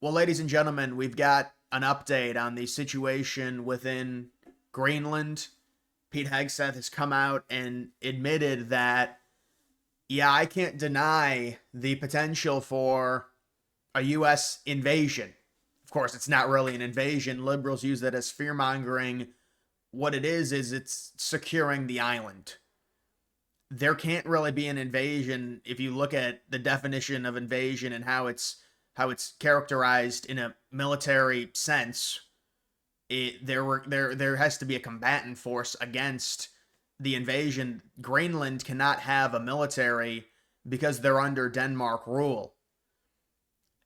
Well, ladies and gentlemen, we've got an update on the situation within Greenland. Pete Hegseth has come out and admitted that, yeah, I can't deny the potential for a U.S. invasion. Of course, it's not really an invasion. Liberals use that as fear mongering. What it is it's securing the island. There can't really be an invasion if you look at the definition of invasion and how it's characterized in a military sense. There has to be a combatant force against the invasion. Greenland cannot have a military because they're under Denmark rule.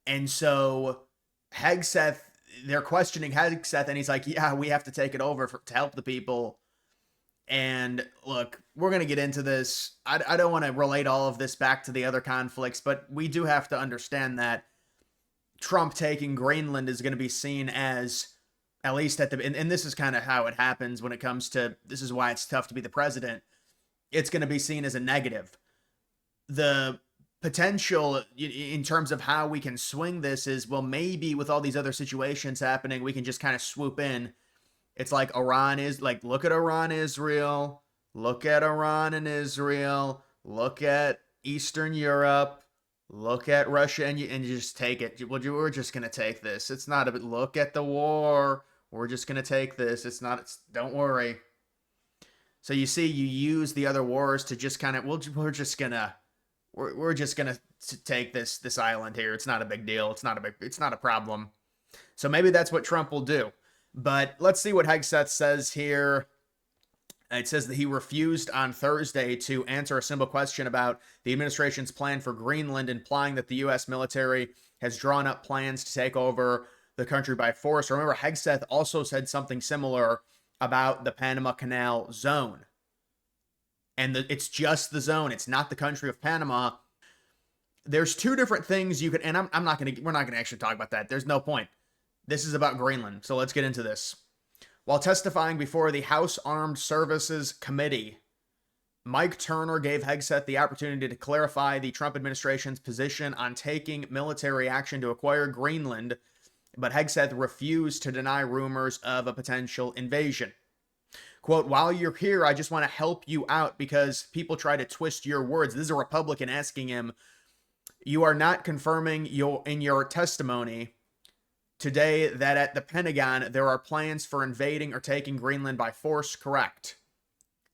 And so Hegseth, they're questioning Hegseth, and he's like, yeah, we have to take it over to help the people. And look, we're going to get into this. I don't want to relate all of this back to the other conflicts, but we do have to understand that Trump taking Greenland is going to be seen as, at least at the, and this is kind of how it happens when it comes to, this is why it's tough to be the president. It's going to be seen as a negative. The potential in terms of how we can swing this is, well, maybe with all these other situations happening, we can just kind of swoop in. It's like Iran is like, look at Iran, Israel, look at Iran and Israel, look at Eastern Europe, look at Russia, and you just take it. Well, we're just going to take this. It's not a bit, look at the war. We're just going to take this. Don't worry. So you see, you use the other wars to just kind of, we're just going to take this island here. It's not a big deal. It's not a problem. So maybe that's what Trump will do. But let's see what Hegseth says here. It says that he refused on Thursday to answer a simple question about the administration's plan for Greenland, implying that the U.S. military has drawn up plans to take over the country by force. Remember, Hegseth also said something similar about the Panama Canal zone. And it's just the zone. It's not the country of Panama. There's two different things you could, and we're not going to actually talk about that. There's no point. This is about Greenland. So let's get into this. While testifying before the House Armed Services Committee, Mike Turner gave Hegseth the opportunity to clarify the Trump administration's position on taking military action to acquire Greenland, but Hegseth refused to deny rumors of a potential invasion. Quote, while you're here, I just want to help you out because people try to twist your words. This is a Republican asking him, you are not confirming in your testimony today that at the Pentagon there are plans for invading or taking Greenland by force, correct?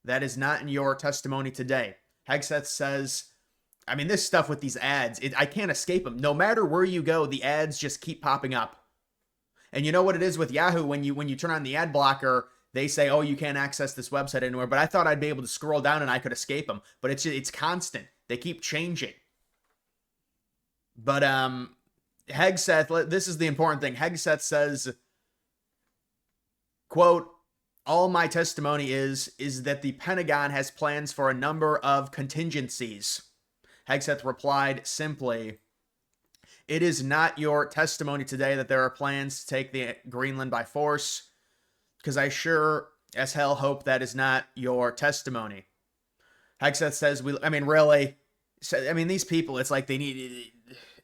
That is not in your testimony today. Hegseth says, I mean, this stuff with these ads, I can't escape them. No matter where you go, the ads just keep popping up. And you know what it is with Yahoo, when you turn on the ad blocker, they say, oh, you can't access this website anywhere. But I thought I'd be able to scroll down and I could escape them. But it's constant. They keep changing. But Hegseth, this is the important thing. Hegseth says, quote, all my testimony is that the Pentagon has plans for a number of contingencies. Hegseth replied simply, it is not your testimony today that there are plans to take the Greenland by force, because I sure as hell hope that is not your testimony. Hegseth says, really? These people, it's like they need,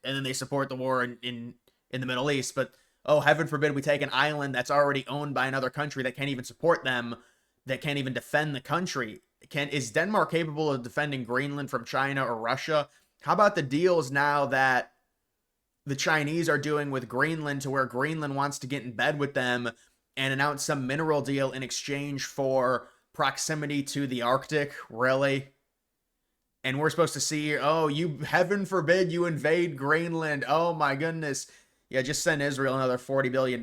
and then they support the war in the Middle East, but oh, heaven forbid we take an island that's already owned by another country that can't even support them, that can't even defend the country. Is Denmark capable of defending Greenland from China or Russia? How about the deals now that the Chinese are doing with Greenland, to where Greenland wants to get in bed with them and announce some mineral deal in exchange for proximity to the Arctic? Really? And we're supposed to see, oh, heaven forbid you invade Greenland. Oh my goodness. Yeah, just send Israel another $40 billion.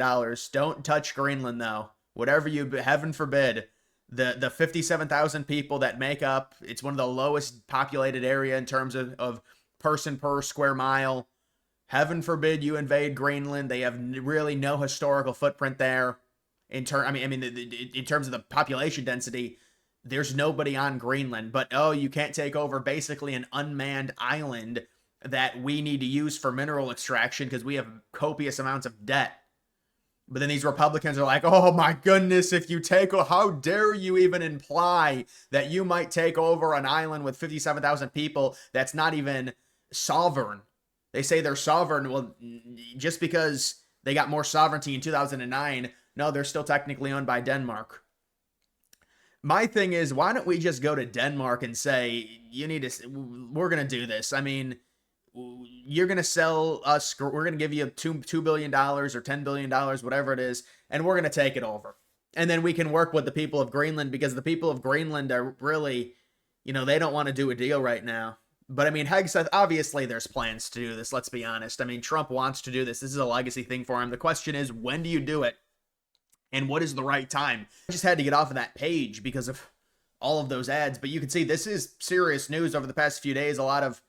Don't touch Greenland though. Heaven forbid. The 57,000 people that make up, it's one of the lowest populated area in terms of person per square mile. Heaven forbid you invade Greenland. They have really no historical footprint there. In terms of the population density, there's nobody on Greenland. But oh, you can't take over basically an unmanned island that we need to use for mineral extraction because we have copious amounts of debt. But then these Republicans are like, oh my goodness, how dare you even imply that you might take over an island with 57,000 people that's not even sovereign? They say they're sovereign. Well, just because they got more sovereignty in 2009, no, they're still technically owned by Denmark. My thing is, why don't we just go to Denmark and say, you need to, we're going to do this. I mean, you're going to sell us, we're going to give you $2 billion or $10 billion, whatever it is, and we're going to take it over. And then we can work with the people of Greenland, because the people of Greenland are really, they don't want to do a deal right now. But I mean, Hegseth, obviously there's plans to do this, let's be honest. I mean, Trump wants to do this. This is a legacy thing for him. The question is, when do you do it? And what is the right time? I just had to get off of that page because of all of those ads. But you can see this is serious news over the past few days. A lot of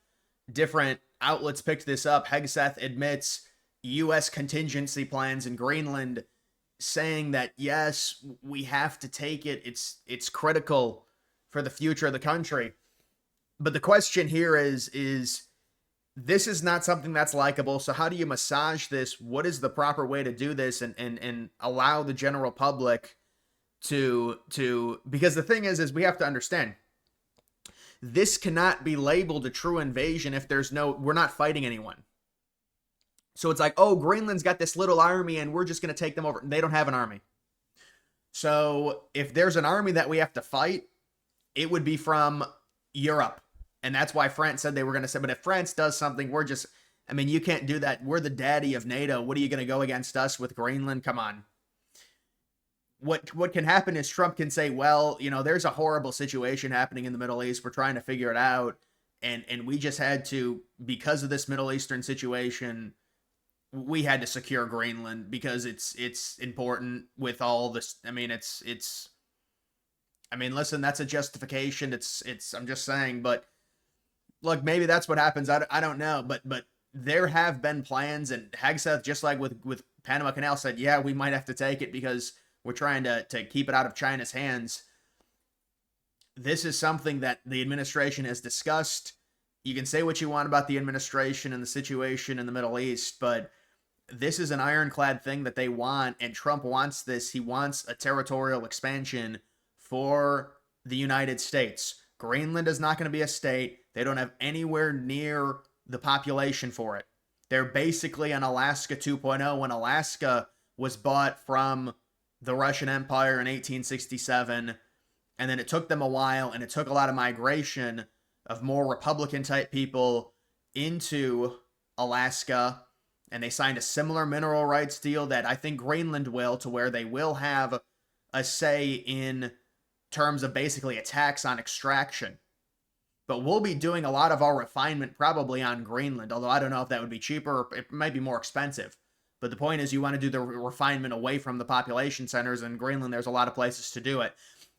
different outlets picked this up. Hegseth admits U.S. contingency plans in Greenland, saying that, yes, we have to take it. It's critical for the future of the country. But the question here is this is not something that's likable. So how do you massage this? What is the proper way to do this and allow the general public to because the thing is we have to understand, this cannot be labeled a true invasion if we're not fighting anyone. So it's like, oh, Greenland's got this little army and we're just going to take them over. They don't have an army. So if there's an army that we have to fight, it would be from Europe. And that's why France said they were going to say, but if France does something, you can't do that. We're the daddy of NATO. What are you going to go against us with Greenland? Come on. What can happen is Trump can say, well, there's a horrible situation happening in the Middle East. We're trying to figure it out. And we just had to, because of this Middle Eastern situation, we had to secure Greenland because it's important with all this. Listen, that's a justification. I'm just saying, but look, maybe that's what happens. I don't know, but there have been plans, and Hegseth, just like with Panama Canal, said, yeah, we might have to take it because we're trying to keep it out of China's hands. This is something that the administration has discussed. You can say what you want about the administration and the situation in the Middle East, but this is an ironclad thing that they want, and Trump wants this. He wants a territorial expansion for the United States. Greenland is not going to be a state. They don't have anywhere near the population for it. They're basically an Alaska 2.0 when Alaska was bought from the Russian Empire in 1867. And then it took them a while, and it took a lot of migration of more Republican type people into Alaska. And they signed a similar mineral rights deal that I think Greenland will, to where they will have a say in terms of basically a tax on extraction. But we'll be doing a lot of our refinement probably on Greenland, although I don't know if that would be cheaper. It might be more expensive. But the point is, you want to do the refinement away from the population centers. In Greenland, there's a lot of places to do it.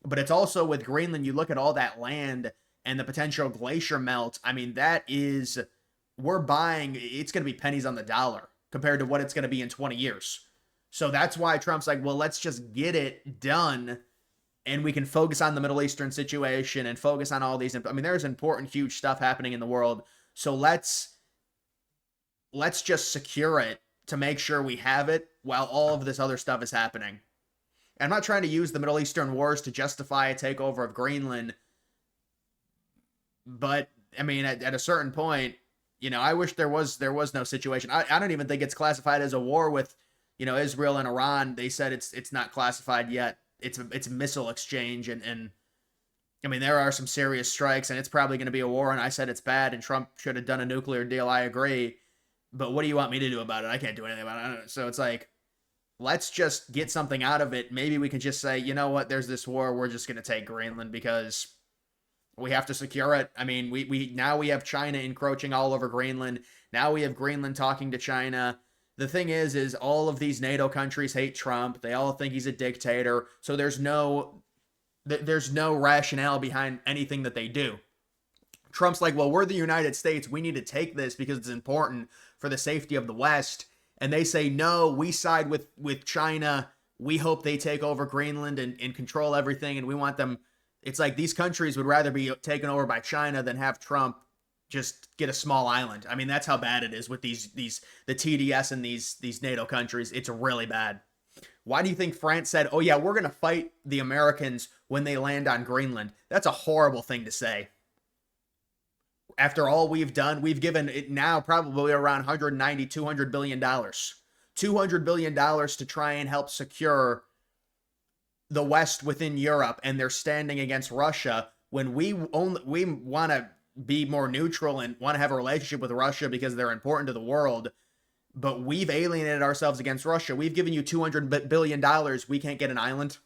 But it's also with Greenland, you look at all that land and the potential glacier melt. We're buying, it's going to be pennies on the dollar compared to what it's going to be in 20 years. So that's why Trump's like, well, let's just get it done, and we can focus on the Middle Eastern situation and focus on all these. There's important, huge stuff happening in the world. So let's just secure it to make sure we have it while all of this other stuff is happening. And I'm not trying to use the Middle Eastern wars to justify a takeover of Greenland, but at a certain point, I wish there was no situation. I don't even think it's classified as a war with, Israel and Iran. They said it's not classified yet. It's missile exchange, and there are some serious strikes, and it's probably going to be a war, and I said it's bad, and Trump should have done a nuclear deal. I agree. But what do you want me to do about it? I can't do anything about it. So it's like, let's just get something out of it. Maybe we can just say, you know what, there's this war. We're just going to take Greenland because we have to secure it. We have China encroaching all over Greenland. Now we have Greenland talking to China. The thing is all of these NATO countries hate Trump. They all think he's a dictator. So there's no rationale behind anything that they do. Trump's like, well, we're the United States. We need to take this because it's important for the safety of the West. And they say, no, we side with China. We hope they take over Greenland and control everything. And we want them. It's like these countries would rather be taken over by China than have Trump just get a small island. That's how bad it is with the TDS and these NATO countries. It's really bad. Why do you think France said, oh yeah, we're going to fight the Americans when they land on Greenland? That's a horrible thing to say. After all we've done, we've given it now probably around 190, $200 billion. $200 billion to try and help secure the West within Europe, and they're standing against Russia when we want to be more neutral and want to have a relationship with Russia because they're important to the world. But we've alienated ourselves against Russia. We've given you $200 billion. We can't get an island.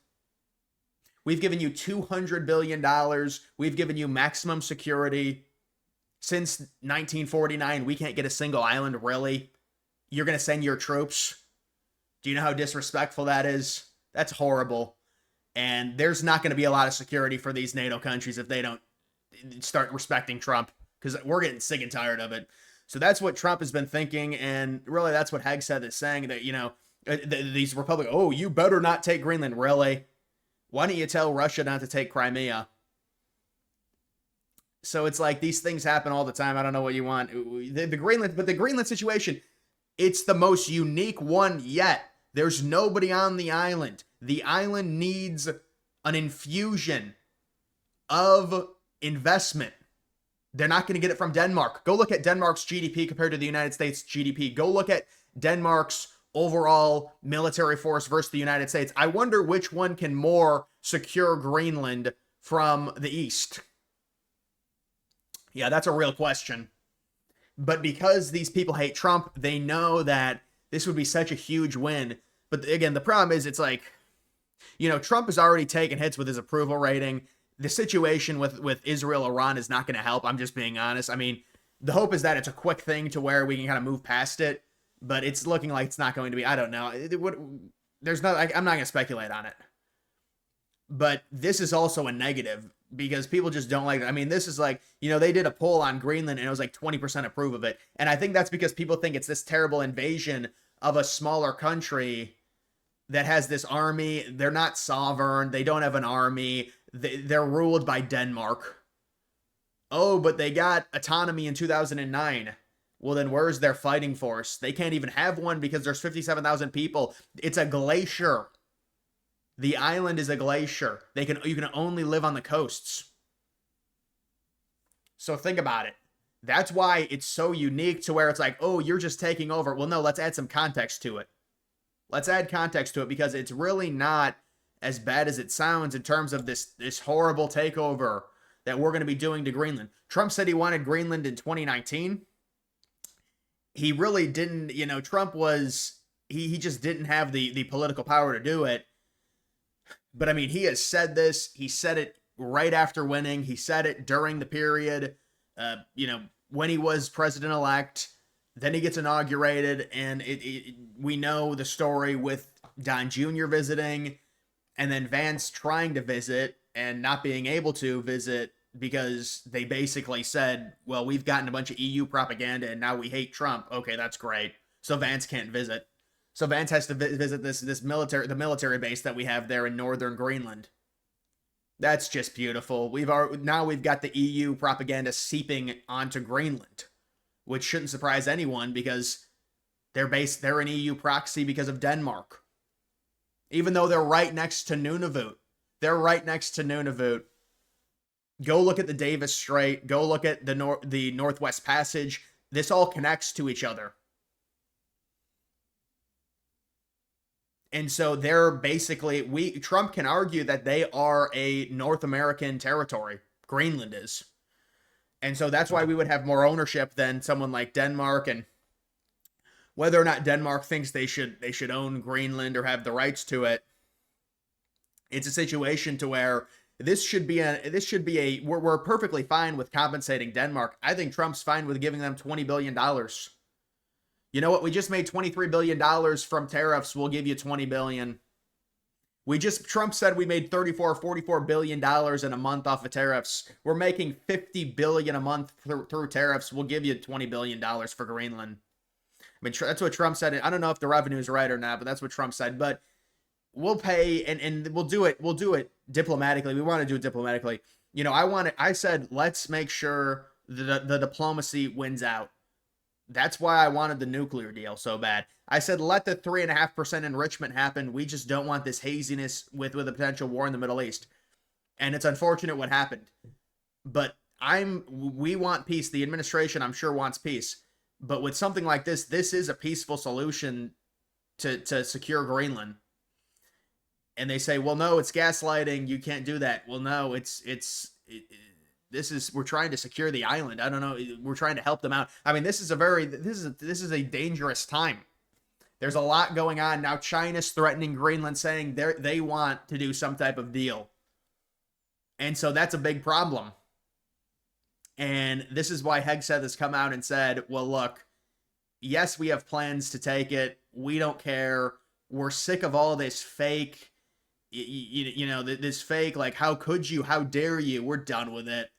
We've given you $200 billion. We've given you maximum security. Since 1949, we can't get a single island, really? You're going to send your troops? Do you know how disrespectful that is? That's horrible. And there's not going to be a lot of security for these NATO countries if they don't start respecting Trump, because we're getting sick and tired of it. So that's what Trump has been thinking, and really that's what Hegseth is saying, that, you know, these Republicans, oh, you better not take Greenland. Really? Why don't you tell Russia not to take Crimea? So it's like these things happen all the time. I don't know what you want. The Greenland situation, it's the most unique one yet. There's nobody on the island. The island needs an infusion of investment. They're not going to get it from Denmark. Go look at Denmark's GDP compared to the United States GDP. Go look at Denmark's overall military force versus the United States. I wonder which one can more secure Greenland from the East. Yeah, that's a real question. But because these people hate Trump, they know that this would be such a huge win. But again, the problem is, it's like, you know, Trump has already taken hits with his approval rating. The situation with Israel, Iran is not going to help. I'm just being honest. I mean, the hope is that it's a quick thing to where we can kind of move past it, but it's looking like it's not going to be. I don't know. I'm not going to speculate on it. But this is also a negative because people just don't like it. I mean, this is like, you know, they did a poll on Greenland and it was like 20% approve of it. And I think that's because people think it's this terrible invasion of a smaller country that has this army. They're not sovereign. They don't have an army. They're ruled by Denmark. Oh, but they got autonomy in 2009. Well, then where's their fighting force? They can't even have one because there's 57,000 people. It's a glacier. The island is a glacier. You can only live on the coasts. So think about it. That's why it's so unique to where it's like, oh, you're just taking over. Well, no, let's add some context to it. Let's add context to it because it's really not as bad as it sounds in terms of this horrible takeover that we're going to be doing to Greenland. Trump said he wanted Greenland in 2019. He really didn't, you know, Trump was, he just didn't have the political power to do it. But I mean, he has said this. He said it right after winning. He said it during the period, you know, when he was president-elect. Then he gets inaugurated, and we know the story with Don Jr. visiting, and then Vance trying to visit and not being able to visit because they basically said, well, we've gotten a bunch of EU propaganda, and now we hate Trump. Okay, that's great. So Vance can't visit. So Vance has to visit the military base that we have there in northern Greenland. That's just beautiful. Now we've got the EU propaganda seeping onto Greenland, which shouldn't surprise anyone because they're an EU proxy because of Denmark. Even though they're right next to Nunavut. They're right next to Nunavut. Go look at the Davis Strait. Go look at the Northwest Passage. This all connects to each other. And so they're basically, Trump can argue that they are a North American territory. Greenland is. And so that's why we would have more ownership than someone like Denmark. And whether or not Denmark thinks they should own Greenland or have the rights to it, it's a situation to where we're perfectly fine with compensating Denmark. I think Trump's fine with giving them $20 billion. You know what? We just made $23 billion from tariffs. We'll give you $20 billion. Trump said we made $44 billion in a month off of tariffs. We're making $50 billion a month through tariffs. We'll give you $20 billion for Greenland. I mean, that's what Trump said. I don't know if the revenue is right or not, but that's what Trump said. But we'll pay and we'll do it. We'll do it diplomatically. We want to do it diplomatically. You know, I said, let's make sure the diplomacy wins out. That's why I wanted the nuclear deal so bad. I said, let the 3.5% enrichment happen. We just don't want this haziness with a potential war in the Middle East. And it's unfortunate what happened. But we want peace. The administration, I'm sure, wants peace. But with something like this is a peaceful solution to secure Greenland. And they say, well, no, it's gaslighting. You can't do that. Well, no, this is, we're trying to secure the island. I don't know. We're trying to help them out. I mean, this is a dangerous time. There's a lot going on now. China's threatening Greenland, saying they want to do some type of deal. And so that's a big problem. And this is why Hegseth has come out and said, well, look, yes, we have plans to take it. We don't care. We're sick of all this fake, this fake, like, how could you? How dare you? We're done with it.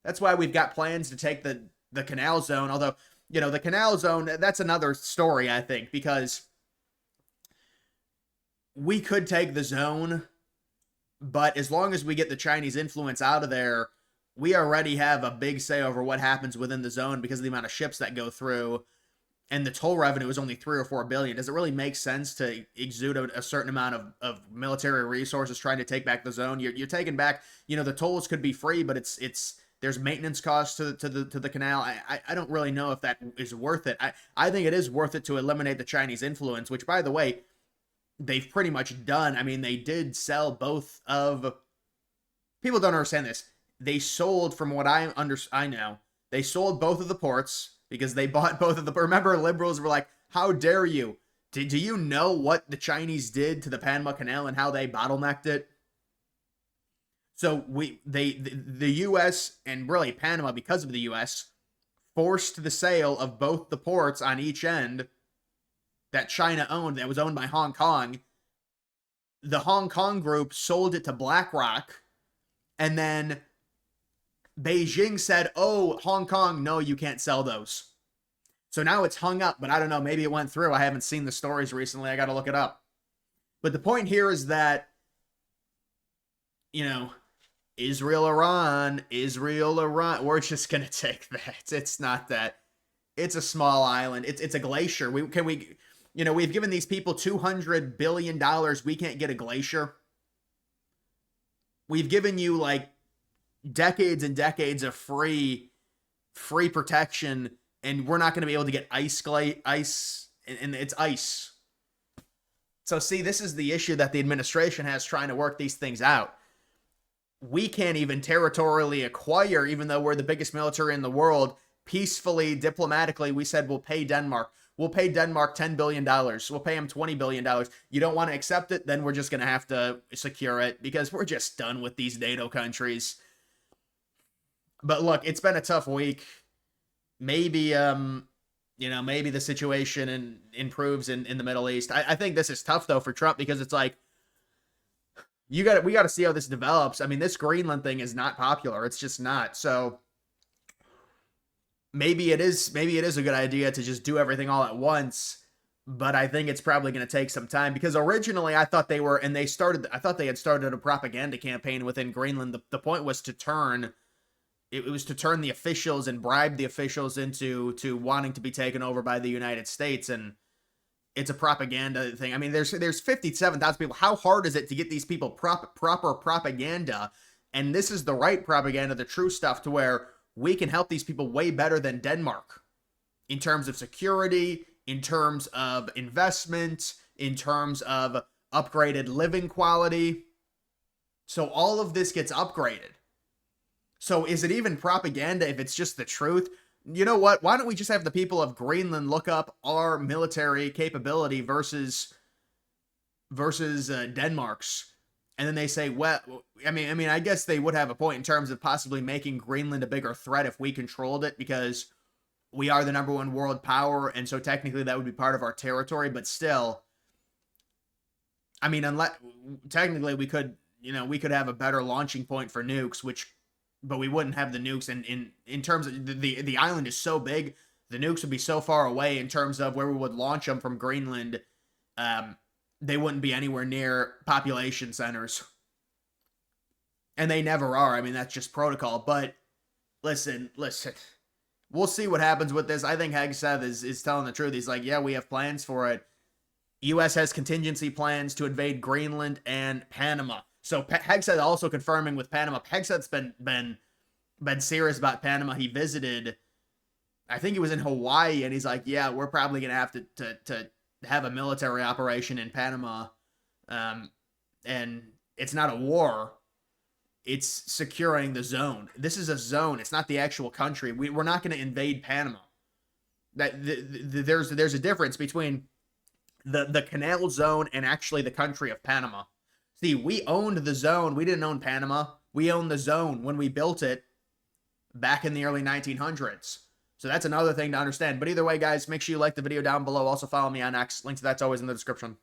That's why we've got plans to take the canal zone. Although, the canal zone, that's another story, I think, because we could take the zone, but as long as we get the Chinese influence out of there, we already have a big say over what happens within the zone because of the amount of ships that go through, and the toll revenue is only 3 or 4 billion. Does it really make sense to exude a certain amount of military resources trying to take back the zone? You're taking back, the tolls could be free, but there's maintenance costs to the canal. I don't really know if that is worth it. I think it is worth it to eliminate the Chinese influence, which, by the way, they've pretty much done. I mean, they did sell both of... People don't understand this. They sold, from what I know, they sold both of the ports because they bought both of the... Remember, liberals were like, how dare you? Do you know what the Chinese did to the Panama Canal and how they bottlenecked it? So the U.S. and really Panama, because of the U.S., forced the sale of both the ports on each end that China owned, that was owned by Hong Kong. The Hong Kong group sold it to BlackRock, and then Beijing said, oh, Hong Kong, no, you can't sell those. So now it's hung up, but I don't know, maybe it went through. I haven't seen the stories recently. I got to look it up. But the point here is that, Israel, Iran, we're just going to take that. It's not that. It's a small island. It's a glacier. We've given these people $200 billion. We can't get a glacier. We've given you like decades and decades of free protection, and we're not going to be able to get ice, and it's ice. So see, this is the issue that the administration has trying to work these things out. We can't even territorially acquire, even though we're the biggest military in the world, peacefully, diplomatically. We said we'll pay Denmark. We'll pay Denmark $10 billion. We'll pay them $20 billion. You don't want to accept it? Then we're just going to have to secure it because we're just done with these NATO countries. But look, it's been a tough week. Maybe, maybe the situation improves in the Middle East. I think this is tough, though, for Trump because it's like, we got to see how this develops. I mean, this Greenland thing is not popular. It's just not. So maybe it is a good idea to just do everything all at once, but I think it's probably going to take some time because originally I thought they had started a propaganda campaign within Greenland. The point was to turn the officials and bribe the officials into wanting to be taken over by the United States, and it's a propaganda thing. I mean, there's 57,000 people. How hard is it to get these people proper propaganda? And this is the right propaganda, the true stuff, to where we can help these people way better than Denmark in terms of security, in terms of investment, in terms of upgraded living quality. So all of this gets upgraded. So is it even propaganda if it's just the truth? You know what? Why don't we just have the people of Greenland look up our military capability versus Denmark's, and then they say, well, I mean, I guess they would have a point in terms of possibly making Greenland a bigger threat if we controlled it because we are the #1 world power, and so technically that would be part of our territory. But still, I mean, unless technically we could have a better launching point for nukes, but we wouldn't have the nukes. And in terms of the island is so big, the nukes would be so far away in terms of where we would launch them from Greenland. They wouldn't be anywhere near population centers. And they never are. I mean, that's just protocol. But listen. We'll see what happens with this. I think Hegseth is telling the truth. He's like, yeah, we have plans for it. U.S. has contingency plans to invade Greenland and Panama. So Hegseth also confirming with Panama. Hegseth's been been serious about Panama. He visited, I think he was in Hawaii, and he's like, yeah, we're probably gonna have to have a military operation in Panama, and it's not a war. It's securing the zone. This is a zone. It's not the actual country. We're not going to invade Panama. There's a difference between the canal zone and actually the country of Panama. See, we owned the zone. We didn't own Panama. We owned the zone when we built it back in the early 1900s. So that's another thing to understand. But either way, guys, make sure you like the video down below. Also follow me on X. Link to that's always in the description.